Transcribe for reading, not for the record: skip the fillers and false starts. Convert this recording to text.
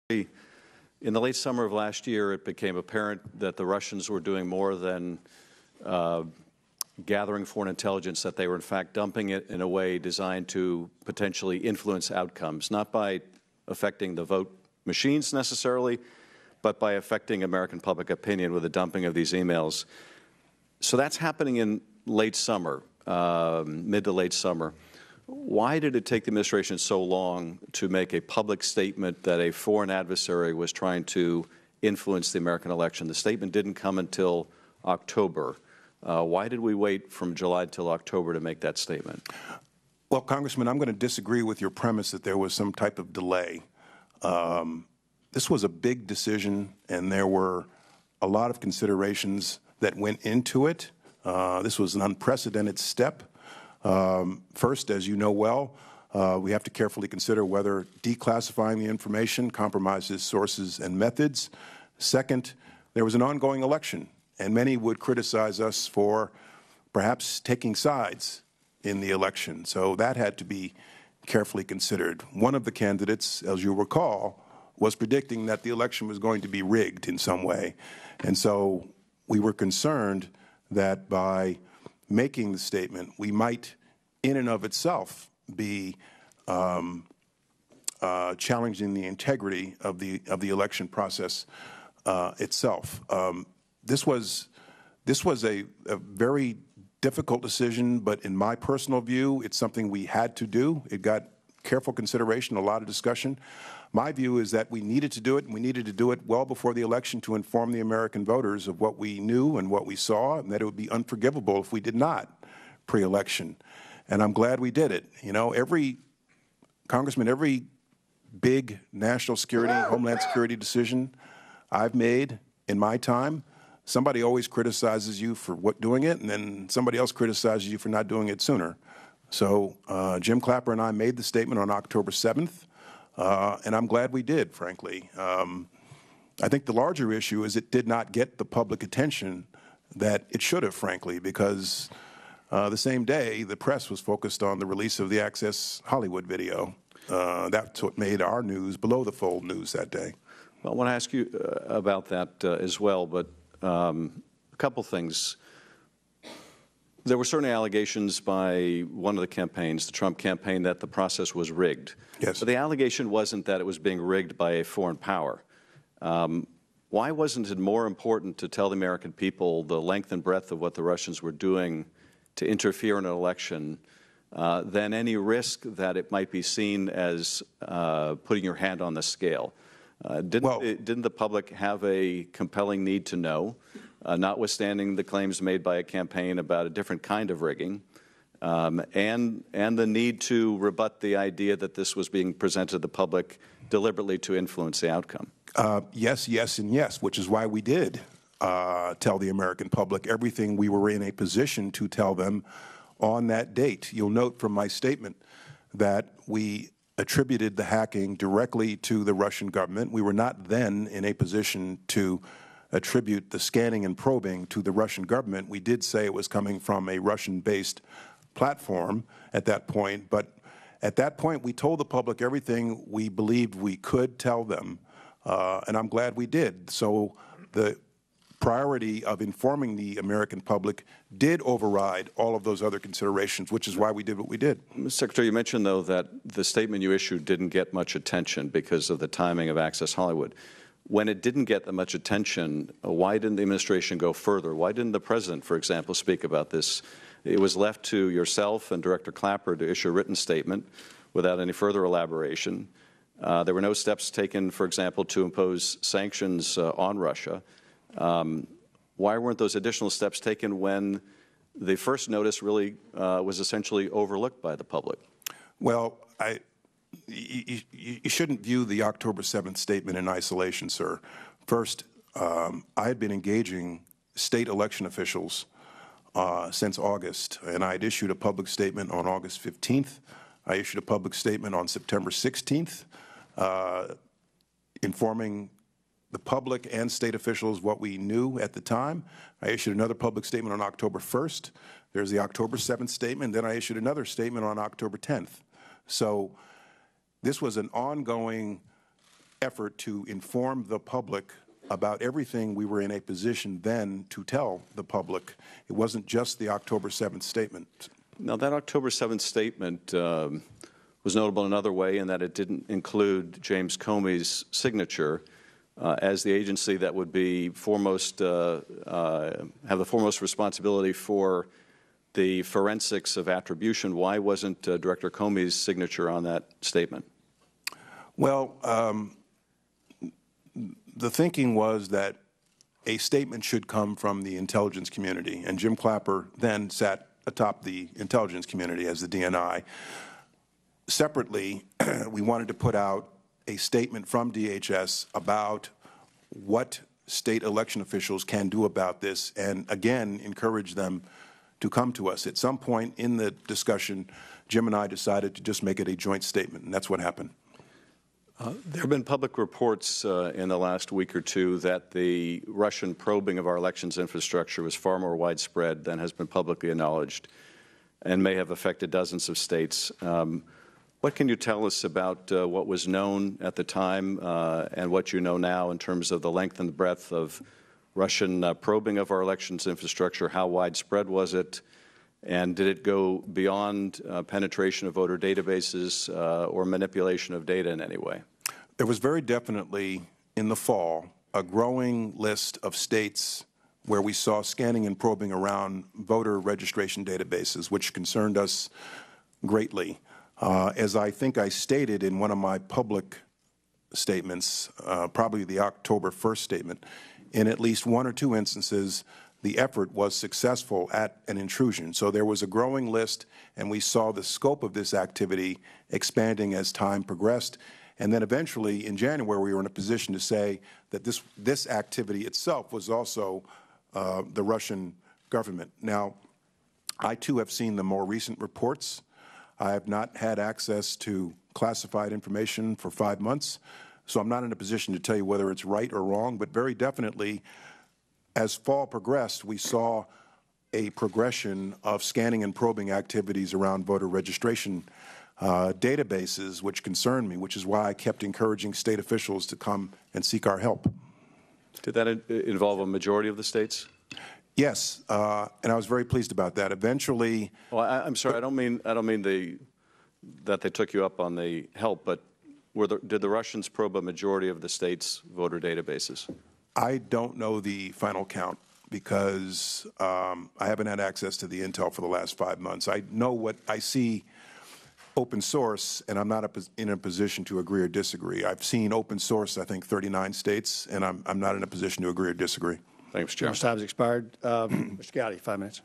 In the late summer of last year, it became apparent that the Russians were doing more than gathering foreign intelligence, that they were in fact dumping it in a way designed to potentially influence outcomes, not by affecting the vote machines necessarily, but by affecting American public opinion with the dumping of these emails. So that's happening in late summer, mid to late summer. Why did it take the administration so long to make a public statement that a foreign adversary was trying to influence the American election? The statement didn't come until October. Why did we wait from July till October to make that statement? Well, Congressman, I'm going to disagree with your premise that there was some type of delay. This was a big decision, and there were a lot of considerations that went into it. This was an unprecedented step. First, as you know well, we have to carefully consider whether declassifying the information compromises sources and methods. Second, there was an ongoing election, and many would criticize us for perhaps taking sides in the election. So that had to be carefully considered. One of the candidates, as you recall, was predicting that the election was going to be rigged in some way. And so we were concerned that by making the statement, we might, in and of itself, be challenging the integrity of the election process itself. This was a very difficult decision, but in my personal view, it's something we had to do. It got careful consideration, a lot of discussion. My view is that we needed to do it, and we needed to do it well before the election to inform the American voters of what we knew and what we saw, and that it would be unforgivable if we did not pre-election. And I'm glad we did it. You know, Congressman, every big national security, Homeland security decision I've made in my time, somebody always criticizes you for doing it, and then somebody else criticizes you for not doing it sooner. So Jim Clapper and I made the statement on October 7th. And I'm glad we did, frankly. I think the larger issue is it did not get the public attention that it should have, frankly, because the same day the press was focused on the release of the Access Hollywood video. That's what made our news below the fold news that day. Well, I want to ask you about that as well, but a couple things. There were certainly allegations by one of the campaigns, the Trump campaign, that the process was rigged. Yes. But the allegation wasn't that it was being rigged by a foreign power. Why wasn't it more important to tell the American people the length and breadth of what the Russians were doing to interfere in an election than any risk that it might be seen as putting your hand on the scale? Didn't the public have a compelling need to know, notwithstanding the claims made by a campaign about a different kind of rigging, and the need to rebut the idea that this was being presented to the public deliberately to influence the outcome? Yes, yes, and yes, which is why we did tell the American public everything we were in a position to tell them on that date. You'll note from my statement that we attributed the hacking directly to the Russian government. We were not then in a position to attribute the scanning and probing to the Russian government. We did say it was coming from a Russian-based platform at that point, but at that point we told the public everything we believed we could tell them, and I'm glad we did. So the priority of informing the American public did override all of those other considerations, which is why we did what we did. Mr. Secretary, you mentioned, though, that the statement you issued didn't get much attention because of the timing of Access Hollywood. When it didn't get that much attention, why didn't the administration go further? Why didn't the President, for example, speak about this? It was left to yourself and Director Clapper to issue a written statement without any further elaboration. There were no steps taken, for example, to impose sanctions on Russia. Why weren't those additional steps taken when the first notice really was essentially overlooked by the public? Well, you shouldn't view the October 7th statement in isolation, sir. First, I had been engaging state election officials since August, and I had issued a public statement on August 15th. I issued a public statement on September 16th, informing the public and state officials what we knew at the time. I issued another public statement on October 1st. There's the October 7th statement. Then I issued another statement on October 10th. So this was an ongoing effort to inform the public about everything we were in a position then to tell the public. It wasn't just the October 7th statement. Now, that October 7th statement was notable in another way in that it didn't include James Comey's signature as the agency that would be foremost, have the foremost responsibility for the forensics of attribution. Why wasn't Director Comey's signature on that statement? Well, the thinking was that a statement should come from the intelligence community, and Jim Clapper then sat atop the intelligence community as the DNI. Separately, we wanted to put out a statement from DHS about what state election officials can do about this, and again, encourage them to come to us. At some point in the discussion, Jim and I decided to just make it a joint statement, and that's what happened. There have been public reports in the last week or two that the Russian probing of our elections infrastructure was far more widespread than has been publicly acknowledged and may have affected dozens of states. What can you tell us about what was known at the time and what you know now in terms of the length and breadth of Russian probing of our elections infrastructure? How widespread was it? And did it go beyond penetration of voter databases or manipulation of data in any way? There was very definitely, in the fall, a growing list of states where we saw scanning and probing around voter registration databases, which concerned us greatly. As I think I stated in one of my public statements, probably the October 1st statement, in at least one or two instances, the effort was successful at an intrusion. So there was a growing list, and we saw the scope of this activity expanding as time progressed. And then eventually, in January, we were in a position to say that this activity itself was also the Russian government. Now, I too have seen the more recent reports. I have not had access to classified information for 5 months, so I'm not in a position to tell you whether it's right or wrong, but very definitely, as fall progressed, we saw a progression of scanning and probing activities around voter registration databases, which concerned me, which is why I kept encouraging state officials to come and seek our help. Did that involve a majority of the states? Yes, and I was very pleased about that. Eventually, well, I'm sorry, I don't mean that they took you up on the help, but did the Russians probe a majority of the states' voter databases? I don't know the final count because I haven't had access to the intel for the last 5 months. I know what I see open source, and I'm not in a position to agree or disagree. I've seen open source, I think, 39 states, and I'm not in a position to agree or disagree. Thanks, Chair. Time's expired. Mr. Gowdy, 5 minutes.